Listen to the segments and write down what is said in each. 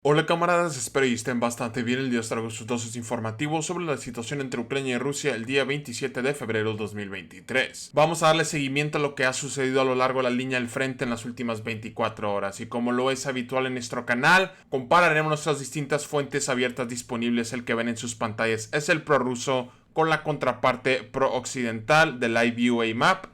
Hola camaradas, espero y estén bastante bien. El día os traigo sus dosis informativos sobre la situación entre Ucrania y Rusia el día 27 de febrero de 2023. Vamos a darle seguimiento a lo que ha sucedido a lo largo de la línea del frente en las últimas 24 horas y como lo es habitual en nuestro canal, compararemos nuestras distintas fuentes abiertas disponibles. El que ven en sus pantallas es el prorruso con la contraparte pro-occidental de Live UA Map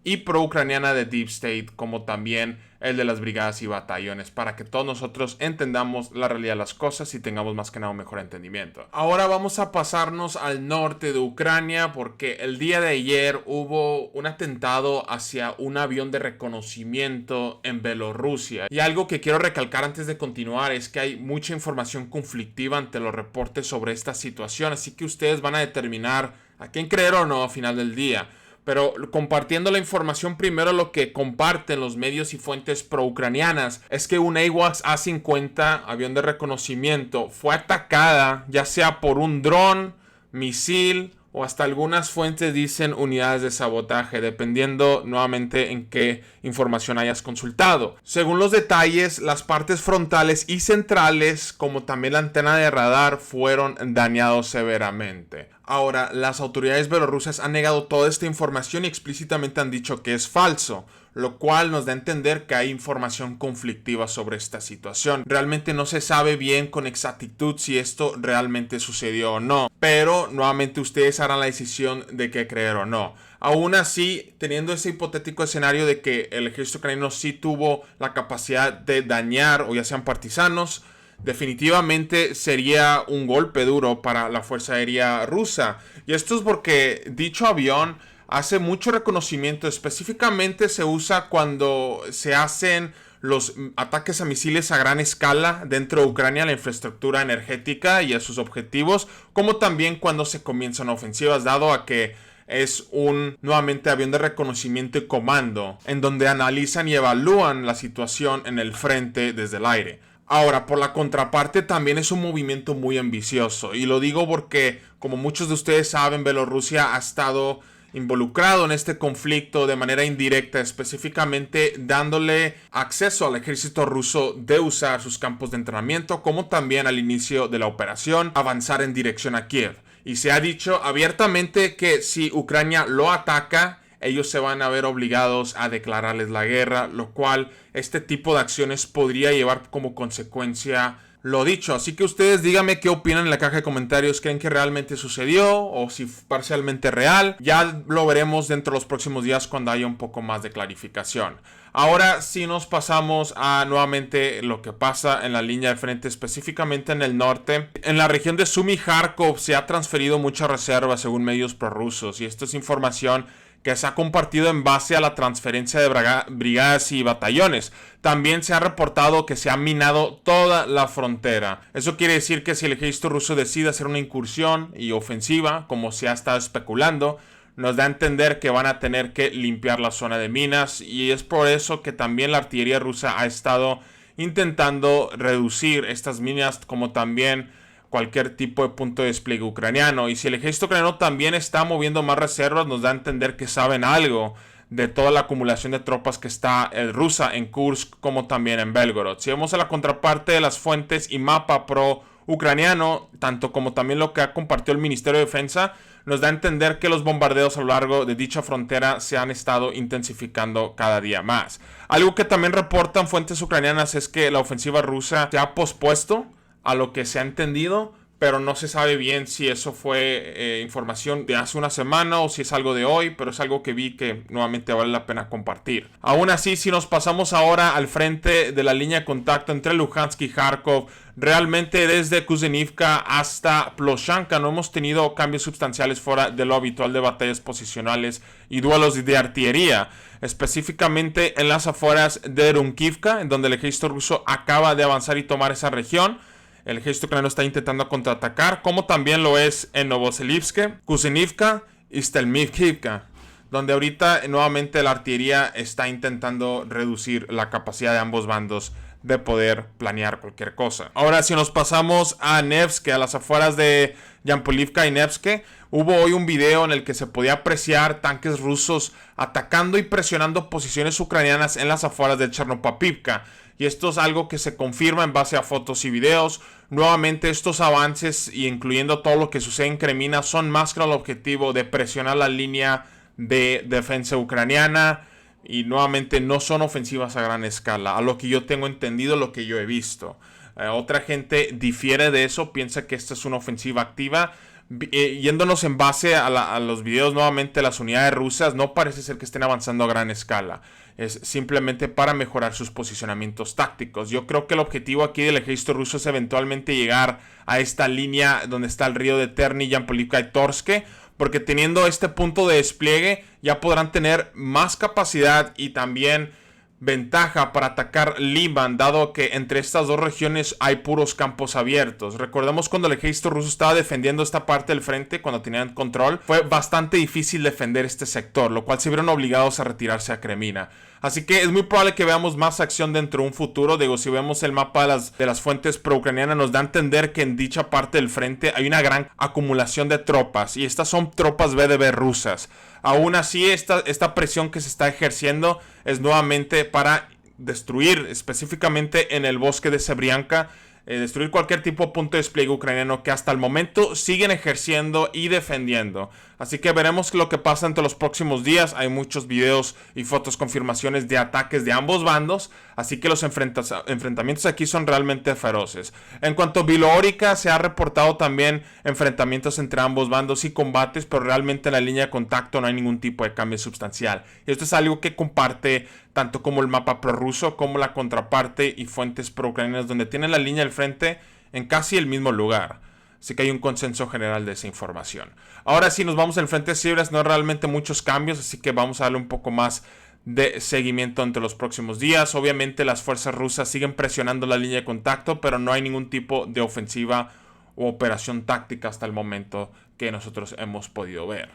y pro-ucraniana de Deep State, como también el de las brigadas y batallones, para que todos nosotros entendamos la realidad de las cosas y tengamos más que nada un mejor entendimiento. Ahora vamos a pasarnos al norte de Ucrania, porque el día de ayer hubo un atentado hacia un avión de reconocimiento en Bielorrusia. Y algo que quiero recalcar antes de continuar es que hay mucha información conflictiva ante los reportes sobre esta situación, así que ustedes van a determinar a quién creer o no al final del día. Pero compartiendo la información, primero lo que comparten los medios y fuentes pro-ucranianas es que un AWACS A-50, avión de reconocimiento, fue atacada ya sea por un dron, misil o hasta algunas fuentes dicen unidades de sabotaje, dependiendo nuevamente en qué información hayas consultado. Según los detalles, las partes frontales y centrales, como también la antena de radar, fueron dañados severamente. Ahora, las autoridades bielorrusas han negado toda esta información y explícitamente han dicho que es falso, lo cual nos da a entender que hay información conflictiva sobre esta situación. Realmente no se sabe bien con exactitud si esto realmente sucedió o no, pero nuevamente ustedes harán la decisión de qué creer o no. Aún así, teniendo ese hipotético escenario de que el ejército ucraniano sí tuvo la capacidad de dañar, o ya sean partisanos, definitivamente sería un golpe duro para la Fuerza Aérea rusa. Y esto es porque dicho avión hace mucho reconocimiento. Específicamente se usa cuando se hacen los ataques a misiles a gran escala dentro de Ucrania, la infraestructura energética y a sus objetivos, como también cuando se comienzan ofensivas, dado a que es un nuevamente avión de reconocimiento y comando, en donde analizan y evalúan la situación en el frente desde el aire. Ahora, por la contraparte, también es un movimiento muy ambicioso. Y lo digo porque, como muchos de ustedes saben, Bielorrusia ha estado involucrado en este conflicto de manera indirecta, específicamente dándole acceso al ejército ruso de usar sus campos de entrenamiento, como también al inicio de la operación, avanzar en dirección a Kiev. Y se ha dicho abiertamente que si Ucrania lo ataca, ellos se van a ver obligados a declararles la guerra, lo cual este tipo de acciones podría llevar como consecuencia lo dicho. Así que ustedes díganme qué opinan en la caja de comentarios. ¿Creen que realmente sucedió o si parcialmente real? Ya lo veremos dentro de los próximos días cuando haya un poco más de clarificación. Ahora sí nos pasamos a nuevamente lo que pasa en la línea de frente, específicamente en el norte. En la región de Sumy Kharkov se ha transferido mucha reserva según medios prorrusos, y esto es información que se ha compartido en base a la transferencia de brigadas y batallones. También se ha reportado que se ha minado toda la frontera. Eso quiere decir que si el ejército ruso decide hacer una incursión y ofensiva, como se ha estado especulando, nos da a entender que van a tener que limpiar la zona de minas, y es por eso que también la artillería rusa ha estado intentando reducir estas minas, como también cualquier tipo de punto de despliegue ucraniano. Y si el ejército ucraniano también está moviendo más reservas, nos da a entender que saben algo de toda la acumulación de tropas que está rusa en Kursk, como también en Belgorod. Si vemos a la contraparte de las fuentes y mapa pro ucraniano, tanto como también lo que ha compartido el Ministerio de Defensa, nos da a entender que los bombardeos a lo largo de dicha frontera se han estado intensificando cada día más. Algo que también reportan fuentes ucranianas es que la ofensiva rusa se ha pospuesto, a lo que se ha entendido, pero no se sabe bien si eso fue información de hace una semana o si es algo de hoy, pero es algo que vi que nuevamente vale la pena compartir. Aún así, si nos pasamos ahora al frente de la línea de contacto entre Luhansk y Kharkov, realmente desde Kuznivka hasta Ploshanka no hemos tenido cambios sustanciales fuera de lo habitual de batallas posicionales y duelos de artillería, específicamente en las afueras de Runkivka, en donde el ejército ruso acaba de avanzar y tomar esa región. El ejército ucraniano está intentando contraatacar, como también lo es en Novoselivsk, Kuznivka y Stelmivkivka, donde ahorita nuevamente la artillería está intentando reducir la capacidad de ambos bandos de poder planear cualquier cosa. Ahora, si nos pasamos a Nevsk, a las afueras de Yampolivka y Nevsk, hubo hoy un video en el que se podía apreciar tanques rusos atacando y presionando posiciones ucranianas en las afueras de Chernopapivka. y esto es algo que se confirma en base a fotos y videos. Nuevamente, estos avances, y incluyendo todo lo que sucede en Kremina, son más que el objetivo de presionar la línea de defensa ucraniana, y nuevamente no son ofensivas a gran escala, a lo que yo tengo entendido, lo que yo he visto. Otra gente difiere de eso, piensa que esta es una ofensiva activa. Yéndonos en base a los videos, nuevamente las unidades rusas no parece ser que estén avanzando a gran escala. Es simplemente para mejorar sus posicionamientos tácticos. Yo creo que el objetivo aquí del ejército ruso es eventualmente llegar a esta línea donde está el río de Terny, Yampolivka y Torske, porque teniendo este punto de despliegue ya podrán tener más capacidad y también ventaja para atacar Liman, dado que entre estas dos regiones hay puros campos abiertos. Recordemos cuando el ejército ruso estaba defendiendo esta parte del frente, cuando tenían control, fue bastante difícil defender este sector, lo cual se vieron obligados a retirarse a Kremina. Así que es muy probable que veamos más acción dentro de un futuro. Digo, si vemos el mapa de las fuentes pro-ucranianas, nos da a entender que en dicha parte del frente hay una gran acumulación de tropas, y estas son tropas VDB rusas. Aún así, esta presión que se está ejerciendo es nuevamente para destruir, específicamente en el bosque de Sebrianka, destruir cualquier tipo de punto de despliegue ucraniano que hasta el momento siguen ejerciendo y defendiendo. Así que veremos lo que pasa entre los próximos días. Hay muchos videos y fotos, confirmaciones de ataques de ambos bandos, así que los enfrentamientos aquí son realmente feroces. En cuanto a Biloorica, se ha reportado también enfrentamientos entre ambos bandos y combates, pero realmente en la línea de contacto no hay ningún tipo de cambio sustancial. Esto es algo que comparte tanto como el mapa prorruso como la contraparte y fuentes pro-ucranianas, donde tienen la línea del frente en casi el mismo lugar. Así que hay un consenso general de esa información. Ahora sí, nos vamos al frente de Sibras. No hay realmente muchos cambios, así que vamos a darle un poco más de seguimiento entre los próximos días. Obviamente las fuerzas rusas siguen presionando la línea de contacto, pero no hay ningún tipo de ofensiva o operación táctica hasta el momento que nosotros hemos podido ver.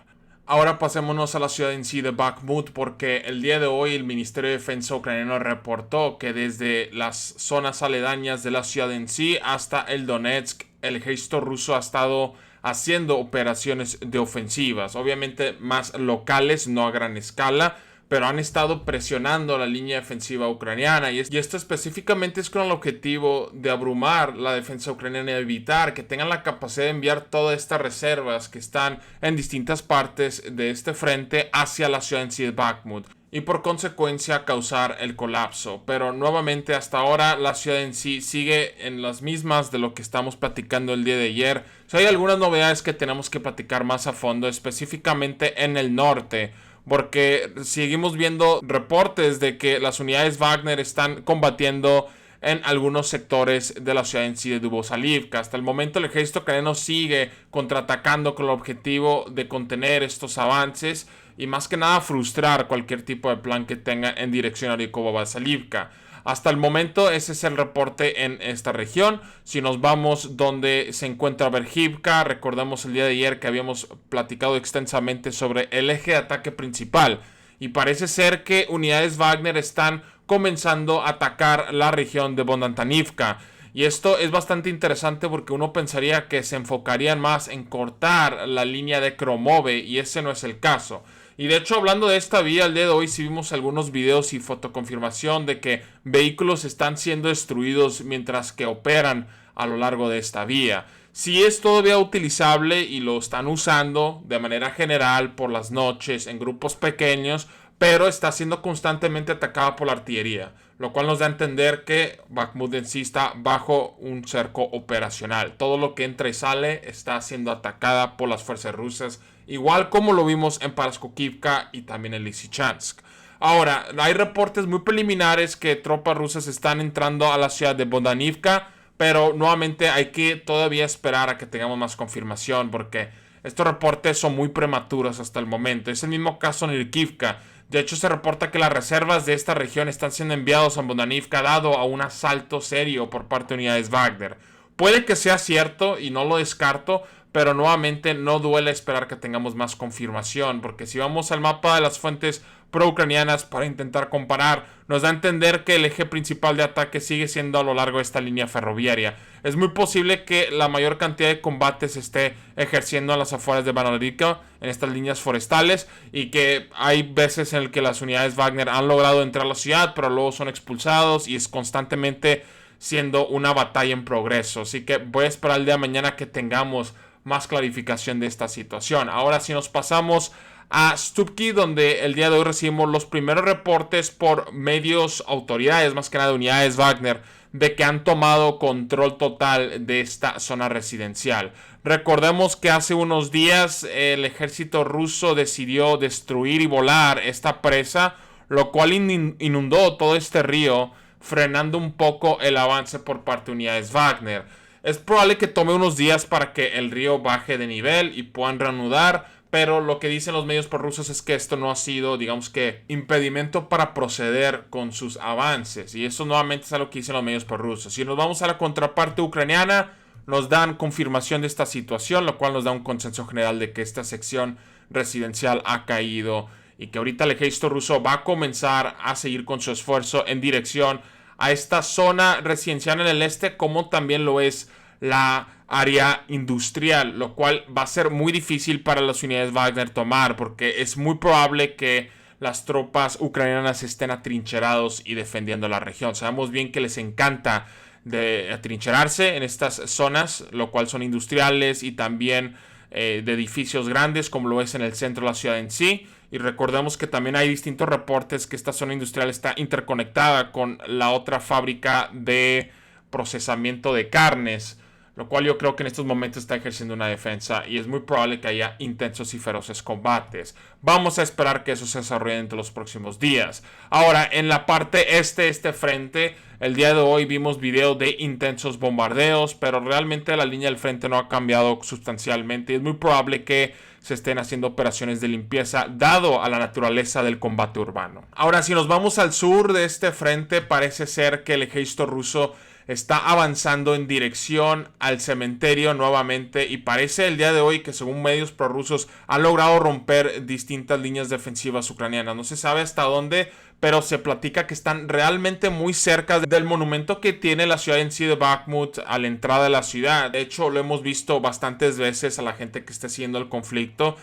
Ahora pasémonos a la ciudad en sí de Bakhmut, porque el día de hoy el Ministerio de Defensa ucraniano reportó que desde las zonas aledañas de la ciudad en sí hasta el Donetsk, el ejército ruso ha estado haciendo operaciones de ofensivas, obviamente más locales, no a gran escala, pero han estado presionando la línea defensiva ucraniana, y esto específicamente es con el objetivo de abrumar la defensa ucraniana y evitar que tengan la capacidad de enviar todas estas reservas que están en distintas partes de este frente hacia la ciudad en sí de Bakhmut, y por consecuencia causar el colapso. Pero nuevamente, hasta ahora la ciudad en sí sigue en las mismas de lo que estamos platicando el día de ayer. Si hay algunas novedades que tenemos que platicar más a fondo, específicamente en el norte, porque seguimos viendo reportes de que las unidades Wagner están combatiendo en algunos sectores de la ciudad en sí de Dubosalivka. Hasta el momento el ejército ucraniano sigue contraatacando con el objetivo de contener estos avances y más que nada frustrar cualquier tipo de plan que tenga en dirección a Dubosalivka. Hasta el momento ese es el reporte en esta región. Si nos vamos donde se encuentra Verkhivka, recordamos el día de ayer que habíamos platicado extensamente sobre el eje de ataque principal, y parece ser que unidades Wagner están comenzando a atacar la región de Bondantanivka. Y esto es bastante interesante porque uno pensaría que se enfocarían más en cortar la línea de Kromove, y ese no es el caso. Y de hecho, hablando de esta vía, el día de hoy sí vimos algunos videos y fotoconfirmación de que vehículos están siendo destruidos mientras que operan a lo largo de esta vía. Sí es todavía utilizable y lo están usando de manera general por las noches en grupos pequeños, pero está siendo constantemente atacada por la artillería, lo cual nos da a entender que Bakhmut en sí está bajo un cerco operacional. Todo lo que entra y sale está siendo atacada por las fuerzas rusas, igual como lo vimos en Paraskokivka y también en Lysychansk. Ahora, hay reportes muy preliminares que tropas rusas están entrando a la ciudad de Bondanivka, pero nuevamente hay que todavía esperar a que tengamos más confirmación, porque estos reportes son muy prematuros hasta el momento. Es el mismo caso en Irkivka. De hecho, se reporta que las reservas de esta región están siendo enviados a Bondanivka dado a un asalto serio por parte de unidades Wagner. Puede que sea cierto y no lo descarto, pero nuevamente no duele esperar que tengamos más confirmación, porque si vamos al mapa de las fuentes pro-ucranianas para intentar comparar, nos da a entender que el eje principal de ataque sigue siendo a lo largo de esta línea ferroviaria. Es muy posible que la mayor cantidad de combates se esté ejerciendo a las afueras de Banalivka, en estas líneas forestales, y que hay veces en el que las unidades Wagner han logrado entrar a la ciudad, pero luego son expulsados y es constantemente siendo una batalla en progreso. Así que voy a esperar el día de mañana que tengamos más clarificación de esta situación. Ahora si nos pasamos a Stupki, donde el día de hoy recibimos los primeros reportes por medios, autoridades, más que nada unidades Wagner, de que han tomado control total de esta zona residencial. Recordemos que hace unos días el ejército ruso decidió destruir y volar esta presa, lo cual inundó todo este río, frenando un poco el avance por parte de unidades Wagner. Es probable que tome unos días para que el río baje de nivel y puedan reanudar, pero lo que dicen los medios prorrusos es que esto no ha sido, digamos que, impedimento para proceder con sus avances. Y eso nuevamente es algo que dicen los medios prorrusos. Si nos vamos a la contraparte ucraniana, nos dan confirmación de esta situación, lo cual nos da un consenso general de que esta sección residencial ha caído y que ahorita el ejército ruso va a comenzar a seguir con su esfuerzo en dirección a esta zona residencial en el este, como también lo es la área industrial, lo cual va a ser muy difícil para las unidades Wagner tomar, porque es muy probable que las tropas ucranianas estén atrincherados y defendiendo la región. Sabemos bien que les encanta de atrincherarse en estas zonas, lo cual son industriales y también de edificios grandes, como lo es en el centro de la ciudad en sí. Y recordemos que también hay distintos reportes que esta zona industrial está interconectada con la otra fábrica de procesamiento de carnes, lo cual yo creo que en estos momentos está ejerciendo una defensa y es muy probable que haya intensos y feroces combates. Vamos a esperar que eso se desarrolle entre los próximos días. Ahora, en la parte este frente, el día de hoy vimos videos de intensos bombardeos, pero realmente la línea del frente no ha cambiado sustancialmente y es muy probable que se estén haciendo operaciones de limpieza dado a la naturaleza del combate urbano. Ahora, si nos vamos al sur de este frente, parece ser que el ejército ruso está avanzando en dirección al cementerio nuevamente y parece el día de hoy que según medios prorrusos ha logrado romper distintas líneas defensivas ucranianas. No se sabe hasta dónde, pero se platica que están realmente muy cerca del monumento que tiene la ciudad en sí de Bakhmut a la entrada de la ciudad. De hecho, lo hemos visto bastantes veces a la gente que está siguiendo el conflicto.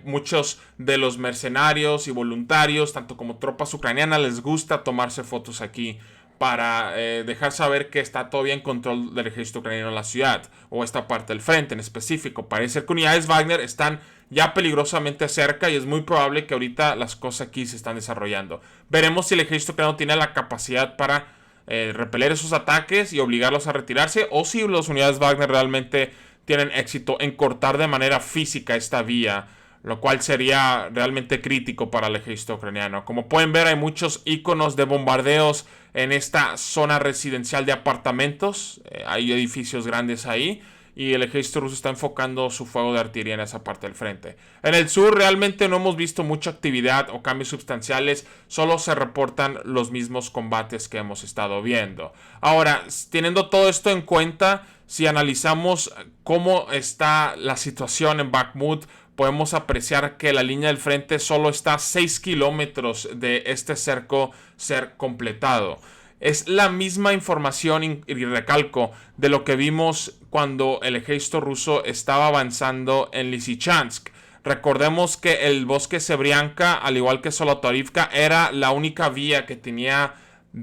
Muchos de los mercenarios y voluntarios, tanto como tropas ucranianas, les gusta tomarse fotos aquí para dejar saber que está todavía en control del ejército ucraniano en la ciudad, o esta parte del frente en específico. Parece que unidades Wagner están ya peligrosamente cerca y es muy probable que ahorita las cosas aquí se están desarrollando. Veremos si el ejército ucraniano tiene la capacidad para repeler esos ataques y obligarlos a retirarse, o si las unidades Wagner realmente tienen éxito en cortar de manera física esta vía, lo cual sería realmente crítico para el ejército ucraniano. Como pueden ver, hay muchos iconos de bombardeos en esta zona residencial de apartamentos. Hay edificios grandes ahí y el ejército ruso está enfocando su fuego de artillería en esa parte del frente. En el sur realmente no hemos visto mucha actividad o cambios sustanciales, solo se reportan los mismos combates que hemos estado viendo. Ahora, teniendo todo esto en cuenta, si analizamos cómo está la situación en Bakhmut, podemos apreciar que la línea del frente solo está a 6 kilómetros de este cerco ser completado. Es la misma información y recalco de lo que vimos cuando el ejército ruso estaba avanzando en Lysychansk. Recordemos que el bosque Sebrianka, al igual que Zolotorivka, era la única vía que tenía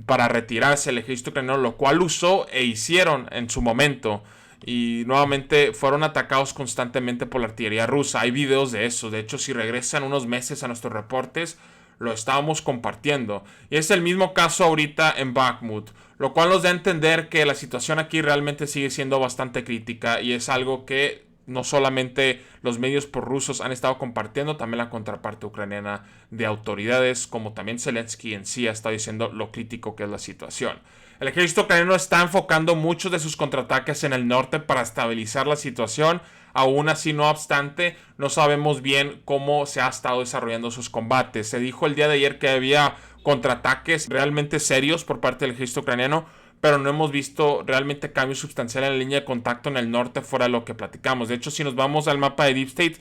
para retirarse el ejército ucraniano, lo cual usó e hicieron en su momento. Y nuevamente fueron atacados constantemente por la artillería rusa. Hay videos de eso. De hecho, si regresan unos meses a nuestros reportes, lo estábamos compartiendo. Y es el mismo caso ahorita en Bakhmut, lo cual nos da a entender que la situación aquí realmente sigue siendo bastante crítica y es algo que no solamente los medios prorrusos han estado compartiendo, también la contraparte ucraniana de autoridades, como también Zelensky en sí ha estado diciendo lo crítico que es la situación. El ejército ucraniano está enfocando muchos de sus contraataques en el norte para estabilizar la situación. Aún así, no obstante, no sabemos bien cómo se ha estado desarrollando sus combates. Se dijo el día de ayer que había contraataques realmente serios por parte del ejército ucraniano, pero no hemos visto realmente cambios sustanciales en la línea de contacto en el norte fuera de lo que platicamos. De hecho, si nos vamos al mapa de Deep State,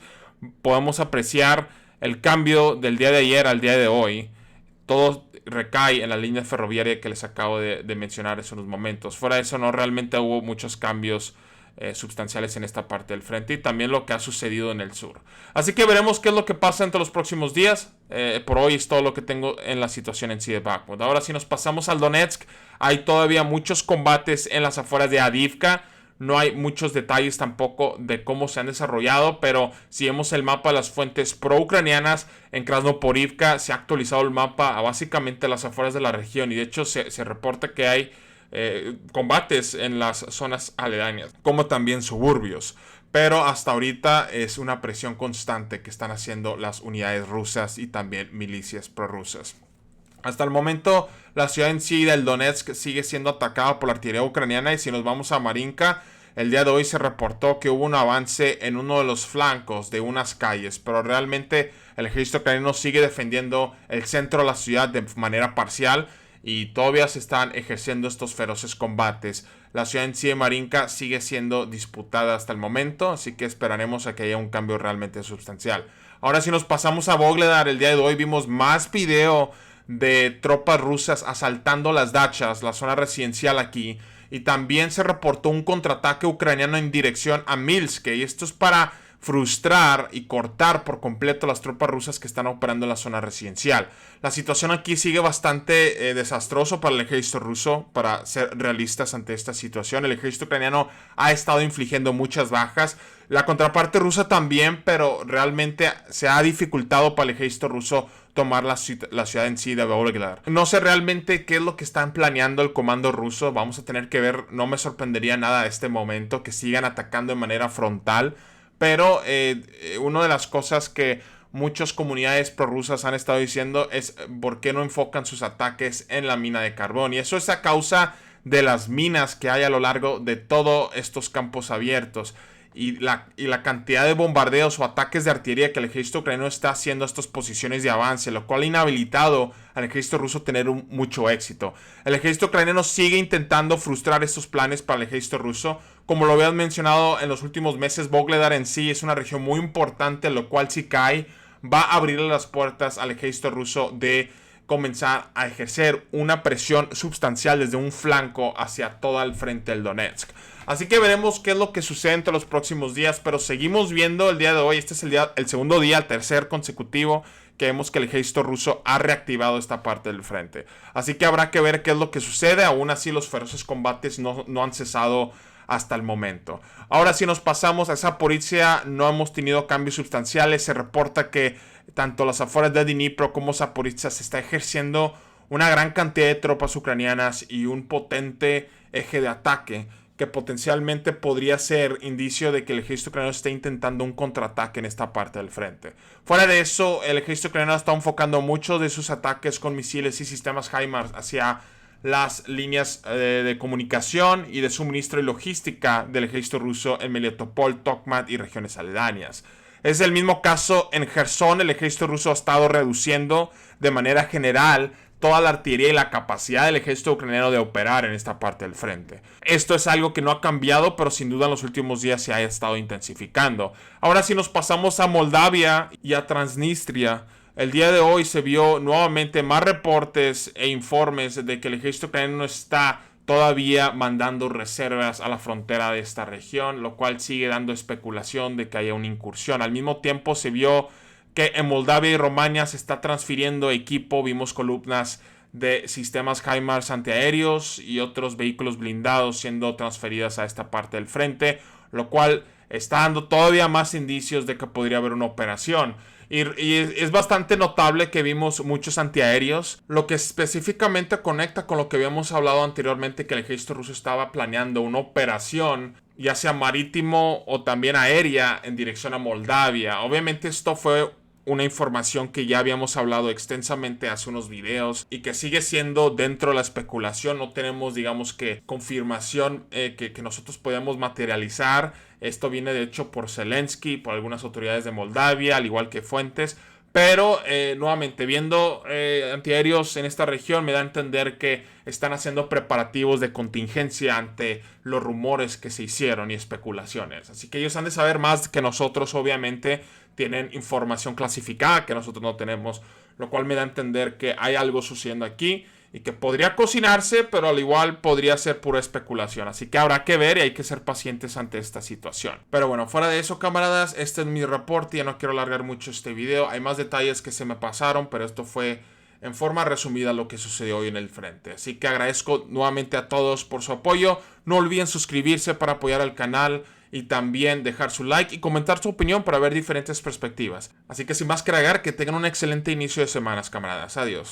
podemos apreciar el cambio del día de ayer al día de hoy, todo recae en la línea ferroviaria que les acabo de mencionar hace unos momentos. Fuera de eso, no realmente hubo muchos cambios sustanciales en esta parte del frente, y también lo que ha sucedido en el sur. Así que veremos qué es lo que pasa entre los próximos días. Por hoy es todo lo que tengo en la situación en sí de Bakhmut. Ahora, si nos pasamos al Donetsk, hay todavía muchos combates en las afueras de Avdiivka. No hay muchos detalles tampoco de cómo se han desarrollado, pero si vemos el mapa de las fuentes pro-ucranianas, en Krasnoporivka se ha actualizado el mapa a básicamente las afueras de la región, y de hecho se reporta que hay combates en las zonas aledañas, como también suburbios. Pero hasta ahorita es una presión constante que están haciendo las unidades rusas y también milicias prorrusas. Hasta el momento, la ciudad en sí del Donetsk sigue siendo atacada por la artillería ucraniana, y si nos vamos a Marinka, el día de hoy se reportó que hubo un avance en uno de los flancos de unas calles, pero realmente el ejército ucraniano sigue defendiendo el centro de la ciudad de manera parcial, y todavía se están ejerciendo estos feroces combates. La ciudad en sí de Marinka sigue siendo disputada hasta el momento, así que esperaremos a que haya un cambio realmente sustancial. Ahora, si nos pasamos a Vuhledar, el día de hoy vimos más video de tropas rusas asaltando las dachas, la zona residencial aquí, y también se reportó un contraataque ucraniano en dirección a Minsk, y esto es para frustrar y cortar por completo las tropas rusas que están operando en la zona residencial. La situación aquí sigue bastante desastroso para el ejército ruso, para ser realistas ante esta situación. El ejército ucraniano ha estado infligiendo muchas bajas, la contraparte rusa también, pero realmente se ha dificultado para el ejército ruso tomar la ciudad en sí de Vuhledar. No sé realmente qué es lo que están planeando el comando ruso, vamos a tener que ver. No me sorprendería nada a este momento que sigan atacando de manera frontal, pero una de las cosas que muchas comunidades prorrusas han estado diciendo es por qué no enfocan sus ataques en la mina de carbón, y eso es a causa de las minas que hay a lo largo de todos estos campos abiertos. Y la cantidad de bombardeos o ataques de artillería que el ejército ucraniano está haciendo a estas posiciones de avance, lo cual ha inhabilitado al ejército ruso tener mucho éxito. El ejército ucraniano sigue intentando frustrar estos planes para el ejército ruso. Como lo habían mencionado en los últimos meses, Vuhledar en sí es una región muy importante, lo cual, si cae, va a abrirle las puertas al ejército ruso de comenzar a ejercer una presión sustancial desde un flanco hacia todo el frente del Donetsk. Así que veremos qué es lo que sucede entre los próximos días, pero seguimos viendo el día de hoy. Este es el segundo día, el tercer consecutivo, que vemos que el ejército ruso ha reactivado esta parte del frente. Así que habrá que ver qué es lo que sucede. Aún así, los feroces combates no han cesado hasta el momento. Ahora, si nos pasamos a Zaporizhia, no hemos tenido cambios sustanciales. Se reporta que tanto las afueras de Dnipro como Zaporizhia se está ejerciendo una gran cantidad de tropas ucranianas y un potente eje de ataque que potencialmente podría ser indicio de que el ejército ucraniano está intentando un contraataque en esta parte del frente. Fuera de eso, el ejército ucraniano está enfocando muchos de sus ataques con misiles y sistemas HIMARS hacia las líneas de comunicación y de suministro y logística del ejército ruso en Melitopol, Tokmat y regiones aledañas. Es el mismo caso en Gerson. El ejército ruso ha estado reduciendo de manera general toda la artillería y la capacidad del ejército ucraniano de operar en esta parte del frente. Esto es algo que no ha cambiado, pero sin duda en los últimos días se ha estado intensificando. Ahora, si nos pasamos a Moldavia y a Transnistria, el día de hoy se vio nuevamente más reportes e informes de que el ejército ucraniano está todavía mandando reservas a la frontera de esta región, lo cual sigue dando especulación de que haya una incursión. Al mismo tiempo se vio que en Moldavia y Rumania se está transfiriendo equipo. Vimos columnas de sistemas HIMARS antiaéreos y otros vehículos blindados siendo transferidas a esta parte del frente, lo cual está dando todavía más indicios de que podría haber una operación. Y es bastante notable que vimos muchos antiaéreos, lo que específicamente conecta con lo que habíamos hablado anteriormente, que el ejército ruso estaba planeando una operación, ya sea marítimo o también aérea, en dirección a Moldavia. Obviamente esto fue una información que ya habíamos hablado extensamente hace unos videos y que sigue siendo dentro de la especulación. No tenemos, digamos, que confirmación que nosotros podamos materializar. Esto viene de hecho por Zelensky, por algunas autoridades de Moldavia, al igual que fuentes, Pero nuevamente, viendo antiaéreos en esta región me da a entender que están haciendo preparativos de contingencia ante los rumores que se hicieron y especulaciones. Así que ellos han de saber más que nosotros, obviamente. Tienen información clasificada que nosotros no tenemos, lo cual me da a entender que hay algo sucediendo aquí y que podría cocinarse, pero al igual podría ser pura especulación. Así que habrá que ver y hay que ser pacientes ante esta situación. Pero bueno, fuera de eso, camaradas, este es mi reporte. Ya no quiero alargar mucho este video. Hay más detalles que se me pasaron, pero esto fue en forma resumida lo que sucedió hoy en el frente. Así que agradezco nuevamente a todos por su apoyo. No olviden suscribirse para apoyar al canal y también dejar su like y comentar su opinión para ver diferentes perspectivas. Así que sin más que agregar, que tengan un excelente inicio de semanas, camaradas. Adiós.